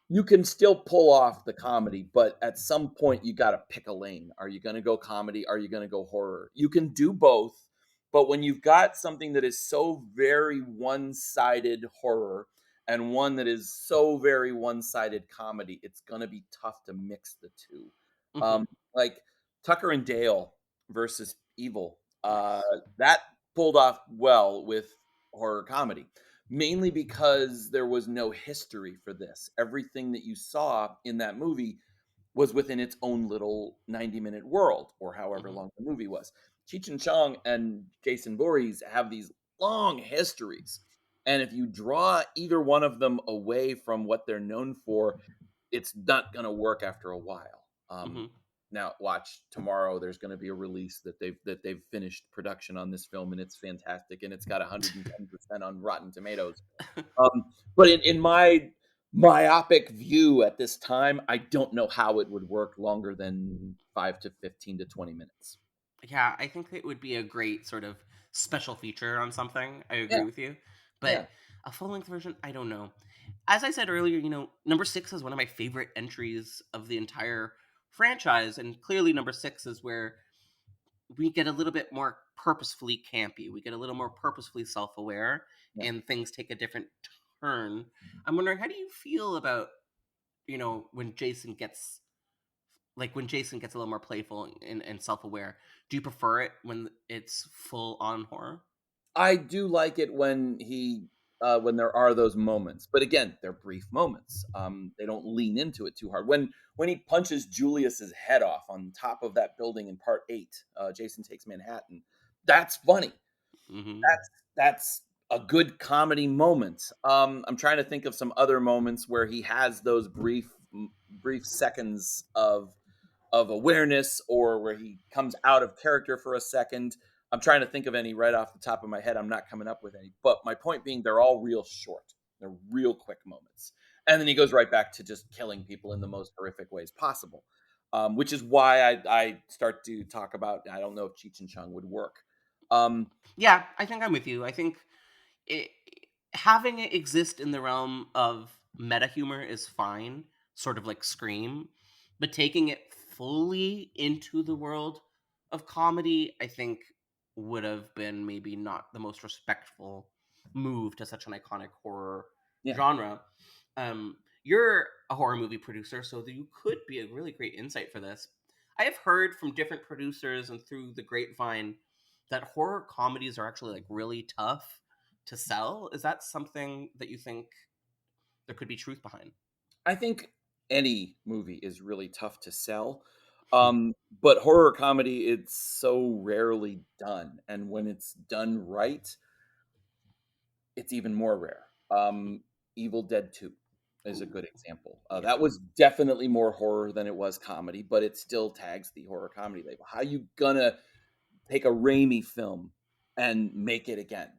you can still pull off the comedy, but at some point you got to pick a lane. Are you going to go comedy? Are you going to go horror? You can do both, but when you've got something that is so very one-sided horror and one that is so very one-sided comedy, it's going to be tough to mix the two. Hmm. Like Tucker and Dale versus Evil, Yes. that pulled off well with horror comedy, mainly because there was no history for this. Everything that you saw in that movie was within its own little 90-minute world, or however Hmm. long the movie was. Cheech and Chong and Jason Voorhees have these long histories. And if you draw either one of them away from what they're known for, it's not going to work after a while. Hmm. Now, watch tomorrow. There's going to be a release that they've finished production on this film, and it's fantastic, and it's got 110% on Rotten Tomatoes. But in my myopic view at this time, I don't know how it would work longer than 5 to 15 to 20 minutes. Yeah, I think it would be a great sort of special feature on something. I Yeah, agree with you. But yeah, a full length version, I don't know. As I said earlier, number 6 is one of my favorite entries of the entire franchise. And clearly, number 6 is where we get a little bit more purposefully campy. We get a little more purposefully self aware, yeah. and things take a different turn. I'm wondering, how do you feel about when Jason gets when Jason gets a little more playful and self-aware, do you prefer it when it's full on horror? I do like it when there are those moments, but again, they're brief moments. They don't lean into it too hard. When he punches Julius's head off on top of that building in part 8, Jason Takes Manhattan. That's funny. Mm-hmm. That's a good comedy moment. I'm trying to think of some other moments where he has those brief seconds of awareness, or where he comes out of character for a second. I'm trying to think of any right off the top of my head. I'm not coming up with any. But my point being, they're all real short. They're real quick moments. And then he goes right back to just killing people in the most horrific ways possible, which is why I start to talk about, I don't know if Cheech and Chong would work. Yeah, I think I'm with you. I think it, having it exist in the realm of meta humor is fine, sort of like Scream, but taking it fully into the world of comedy, I think, would have been maybe not the most respectful move to such an iconic horror Yeah. genre. You're a horror movie producer, so you could be a really great insight for this. I have heard from different producers and through the grapevine that horror comedies are actually really tough to sell. Is that something that you think there could be truth behind? I think any movie is really tough to sell. But horror comedy, it's so rarely done. And when it's done right, it's even more rare. Evil Dead 2 is a Ooh, good example. yeah. That was definitely more horror than it was comedy, but it still tags the horror comedy label. How you gonna take a Raimi film and make it again?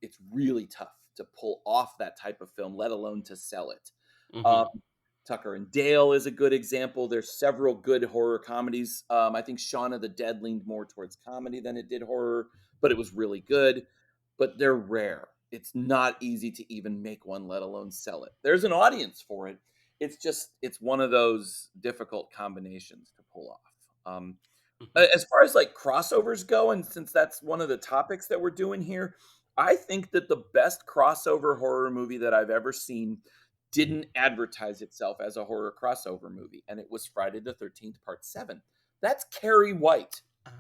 It's really tough to pull off that type of film, let alone to sell it. Um, Mm-hmm. Tucker and Dale is a good example. There's several good horror comedies. I think Shaun of the Dead leaned more towards comedy than it did horror, but it was really good. But they're rare. It's not easy to even make one, let alone sell it. There's an audience for it. It's one of those difficult combinations to pull off. Mm-hmm. As far as like crossovers go, and since that's one of the topics that we're doing here, I think that the best crossover horror movie that I've ever seen didn't advertise itself as a horror crossover movie, and it was Friday the 13th, Part 7. That's Carrie White. Ah.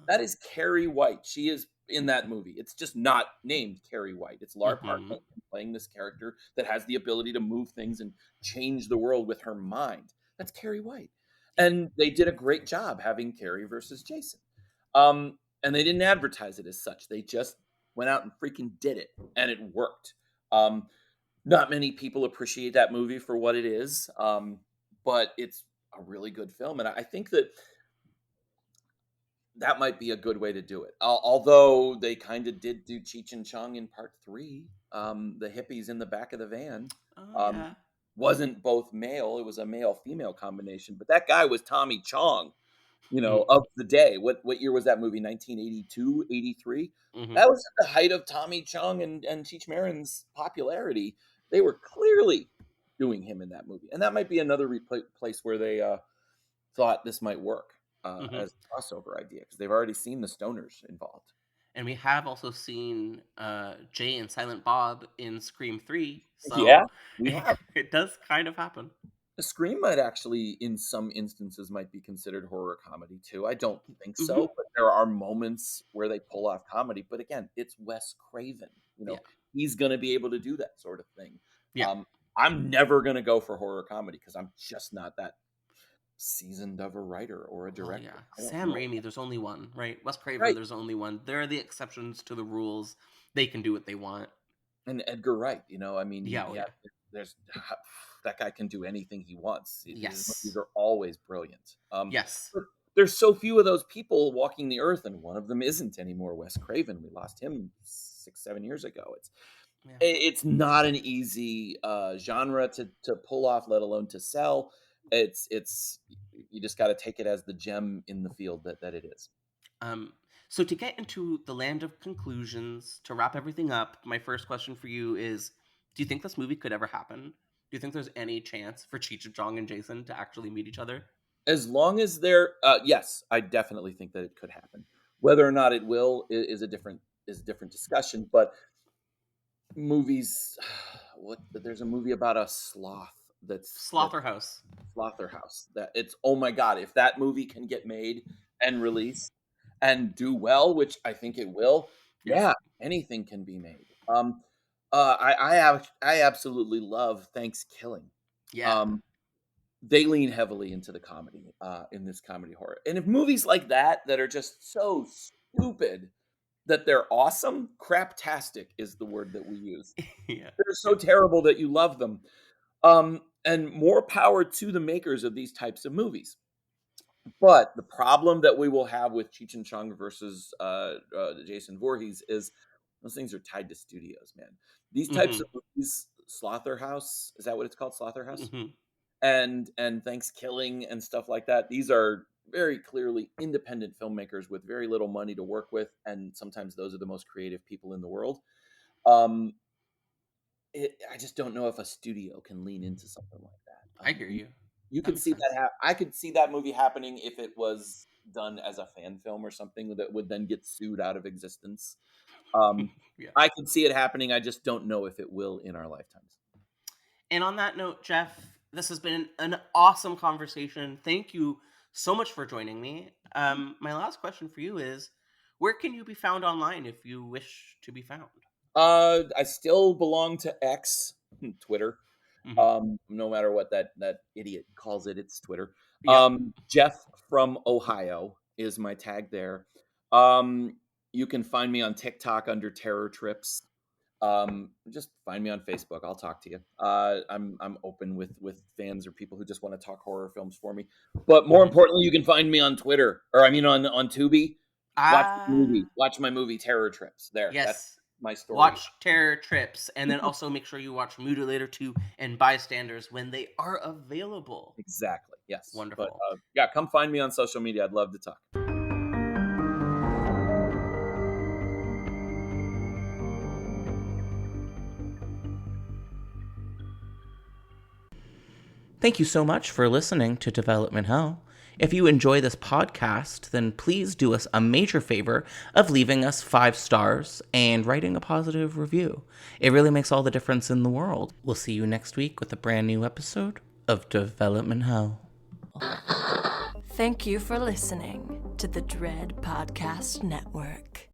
That is Carrie White. She is in that movie. It's just not named Carrie White. It's Lar Mm-hmm. Park playing this character that has the ability to move things and change the world with her mind. That's Carrie White. And they did a great job having Carrie versus Jason. And they didn't advertise it as such. They just went out and freaking did it, and it worked. Um, Not many people appreciate that movie for what it is, but it's a really good film, and I think that might be a good way to do it. Although they kind of did do Cheech and Chong in part 3. The hippies in the back of the van Oh um, yeah. wasn't both male; it was a male-female combination. But that guy was Tommy Chong, Mm-hmm. of the day. What year was that movie? 1982, 83. Mm-hmm. That was at the height of Tommy Chong and Cheech Marin's popularity. They were clearly doing him in that movie, and that might be another place where they thought this might work Mm-hmm. as a crossover idea, because they've already seen the stoners involved. And we have also seen Jay and Silent Bob in Scream 3, Yeah, so we it, have. it does kind of happen. The Scream might actually, in some instances, might be considered horror comedy too. I don't think Mm-hmm. so, but there are moments where they pull off comedy. But again, it's Wes Craven. Yeah. He's going to be able to do that sort of thing. Yeah. I'm never going to go for horror comedy because I'm just not that seasoned of a writer or a Well, director. yeah. I don't Sam know. Raimi, there's only one, right? Wes Craven, Right. there's only one. There are the exceptions to the rules. They can do what they want. And Edgar Wright, I mean, Yeah, oh yeah. there's that guy can do anything he wants. His movies Yes. are always brilliant. Yes. But there's so few of those people walking the earth, and one of them isn't anymore. Wes Craven, we lost him 6, 7 years ago. Yeah. It's not an easy genre to pull off, let alone to sell. It's you just got to take it as the gem in the field that it is. Um, so to get into the land of conclusions, to wrap everything up, my first question for you is: do you think this movie could ever happen? Do you think there's any chance for Cheech and Chong and Jason to actually meet each other? As long as they're yes, I definitely think that it could happen. Whether or not it will is a different discussion. But movies, there's a movie about a sloth that's Slaughterhouse. Slaughterhouse. That it's, oh my god, if that movie can get made and released and do well, which I think it will, Yes. yeah, anything can be made. I absolutely love Thanksgiving. Yeah. They lean heavily into the comedy in this comedy horror, and if movies like that are just so stupid that they're awesome, craptastic is the word that we use. Yeah. They're so terrible that you love them. And more power to the makers of these types of movies. But the problem that we will have with Cheech and Chong versus Jason Voorhees is those things are tied to studios, man. These types Mm-hmm. of movies, Slaughterhouse, is that what it's called, Slaughterhouse? Mm-hmm. And Thanksgiving and stuff like that. These are very clearly independent filmmakers with very little money to work with, and sometimes those are the most creative people in the world. Um, I just don't know if a studio can lean into something like that. I hear you. You That could makes see sense. that. I could see that movie happening if it was done as a fan film or something that would then get sued out of existence. Yeah. I could see it happening. I just don't know if it will in our lifetimes. And on that note, Jeff, this has been an awesome conversation. Thank you so much for joining me. My last question for you is, where can you be found online if you wish to be found? I still belong to X, Twitter. Mm-hmm. No matter what that idiot calls it, it's Twitter. Yep. Jeff from Ohio is my tag there. You can find me on TikTok under Terror Trips. Just find me on Facebook. I'll talk to you. I'm open with fans or people who just want to talk horror films for me. But more Mm-hmm. importantly, you can find me on Twitter, or I mean on Tubi. Ah, Watch my movie Terror Trips. There, that's yes. my story. Watch Terror Trips, and then also make sure you watch Mutilator 2 and Bystanders when they are available. Exactly. Yes. Wonderful. But yeah, come find me on social media. I'd love to talk. Thank you so much for listening to Development Hell. If you enjoy this podcast, then please do us a major favor of leaving us 5 stars and writing a positive review. It really makes all the difference in the world. We'll see you next week with a brand new episode of Development Hell. Thank you for listening to the Dread Podcast Network.